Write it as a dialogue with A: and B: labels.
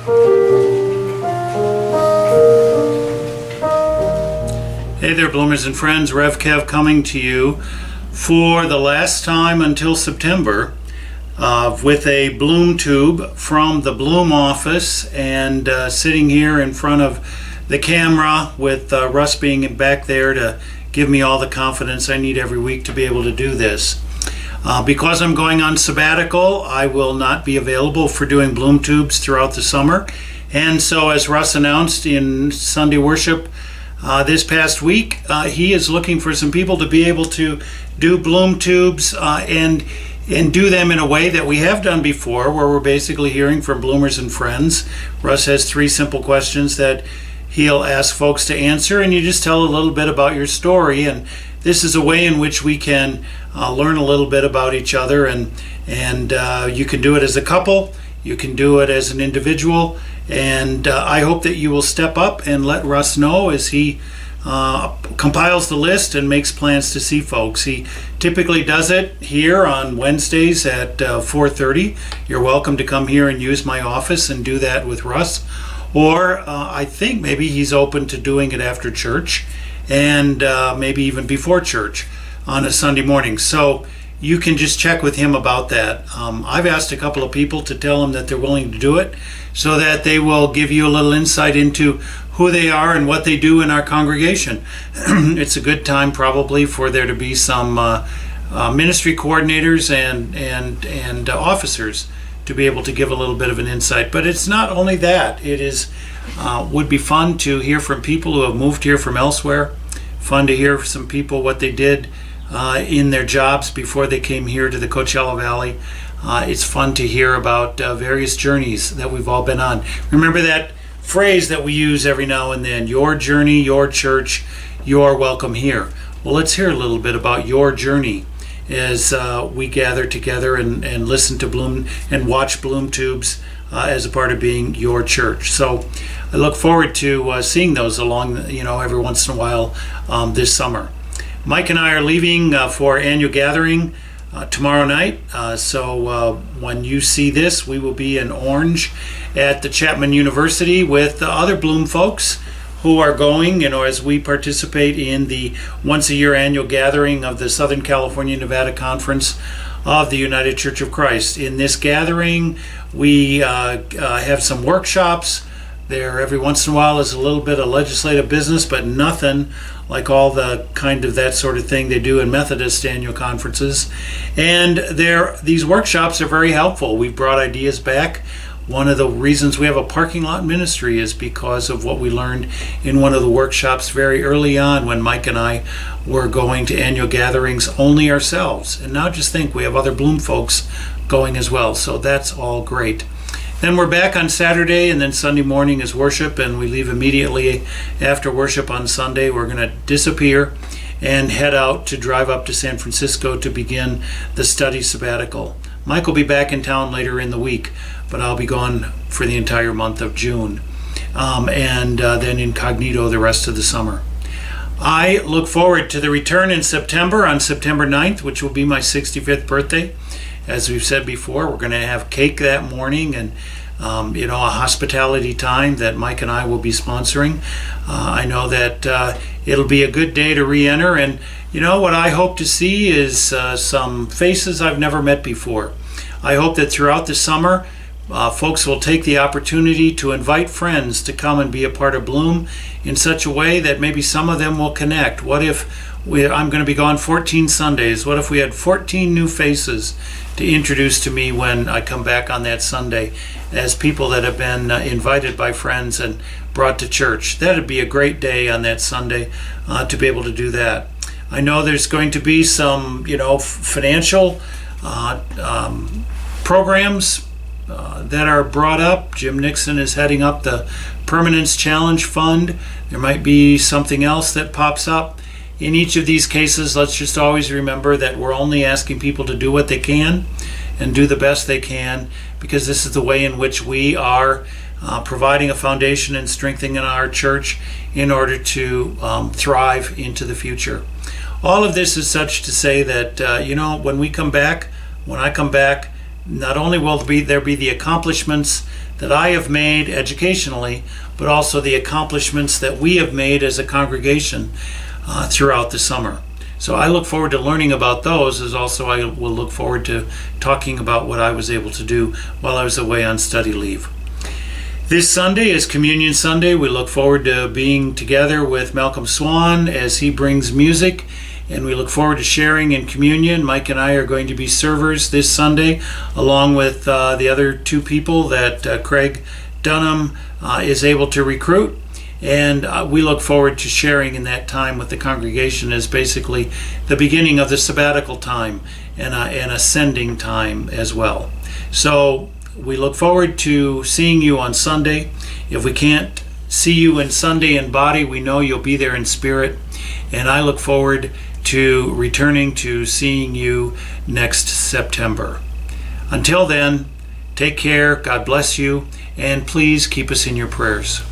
A: Hey there, Bloomers and friends. Rev Kev coming to you for the last time until September with a Bloom tube from the Bloom office, and sitting here in front of the camera with Russ being back there to give me all the confidence I need every week to be able to do this. Because I'm going on sabbatical, I will not be available for doing Bloom tubes throughout the summer. And so, as Russ announced in Sunday worship this past week, he is looking for some people to be able to do Bloom tubes and do them in a way that we have done before, where we're basically hearing from Bloomers and friends. Russ has 3 simple questions that he'll ask folks to answer, and you just tell a little bit about your story. And this is a way in which we can learn a little bit about each other, and you can do it as a couple, you can do it as an individual, and I hope that you will step up and let Russ know as he compiles the list and makes plans to see folks. He typically does it here on Wednesdays at 4:30. You're welcome to come here and use my office and do that with Russ. Or I think maybe he's open to doing it after church, and maybe even before church on a Sunday morning. So you can just check with him about that. I've asked a couple of people to tell him that they're willing to do it, so that they will give you a little insight into who they are and what they do in our congregation. It's a good time probably for there to be some ministry coordinators and officers to be able to give a little bit of an insight. But it's not only that. It is would be fun to hear from people who have moved here from elsewhere. Fun to hear from some people what they did in their jobs before they came here to the Coachella Valley. It's fun to hear about various journeys that we've all been on. Remember that phrase that we use every now and then: your journey, your church, you're welcome here. Well, let's hear a little bit about your journey as we gather together and listen to Bloom and watch Bloom tubes as a part of being your church. So I look forward to seeing those along, every once in a while this summer. Mike and I are leaving for annual gathering tomorrow night. So when you see this, we will be in Orange at the Chapman University with the other Bloom folks who are going, as we participate in the once-a-year annual gathering of the Southern California Nevada Conference of the United Church of Christ. In this gathering, we have some workshops. There every once in a while is a little bit of legislative business, but nothing like all the kind of that sort of thing they do in Methodist annual conferences. And these workshops are very helpful. We've brought ideas back. One of the reasons we have a parking lot ministry is because of what we learned in one of the workshops very early on when Mike and I were going to annual gatherings only ourselves. And now just think, we have other Bloom folks going as well. So that's all great. Then we're back on Saturday, and then Sunday morning is worship, and we leave immediately after worship on Sunday. We're going to disappear and head out to drive up to San Francisco to begin the study sabbatical. Mike will be back in town later in the week, but I'll be gone for the entire month of June, and then incognito the rest of the summer. I look forward to the return in September, on September 9th, which will be my 65th birthday. As we've said before, we're going to have cake that morning, and a hospitality time that Mike and I will be sponsoring. I know that it'll be a good day to re-enter, and what I hope to see is some faces I've never met before. I hope that throughout the summer, folks will take the opportunity to invite friends to come and be a part of Bloom in such a way that maybe some of them will connect. What if I'm going to be gone 14 Sundays. What if we had 14 new faces to introduce to me when I come back on that Sunday as people that have been invited by friends and brought to church? That'd be a great day on that Sunday to be able to do that. I know there's going to be some, financial programs that are brought up. Jim Nixon is heading up the Permanence Challenge Fund. There might be something else that pops up. In each of these cases, let's just always remember that we're only asking people to do what they can and do the best they can, because this is the way in which we are providing a foundation and strengthening our church in order to thrive into the future. All of this is such to say that, when I come back, not only will there be the accomplishments that I have made educationally, but also the accomplishments that we have made as a congregation throughout the summer. So I look forward to learning about those, as also I will look forward to talking about what I was able to do while I was away on study leave. This Sunday is Communion Sunday. We look forward to being together with Malcolm Swan as he brings music, and we look forward to sharing in communion. Mike and I are going to be servers this Sunday, along with the other two people that Craig Dunham is able to recruit. And we look forward to sharing in that time with the congregation as basically the beginning of the sabbatical time and ascending time as well. So we look forward to seeing you on Sunday. If we can't see you in Sunday in body, we know you'll be there in spirit. And I look forward to returning to seeing you next September. Until then, take care, God bless you, and please keep us in your prayers.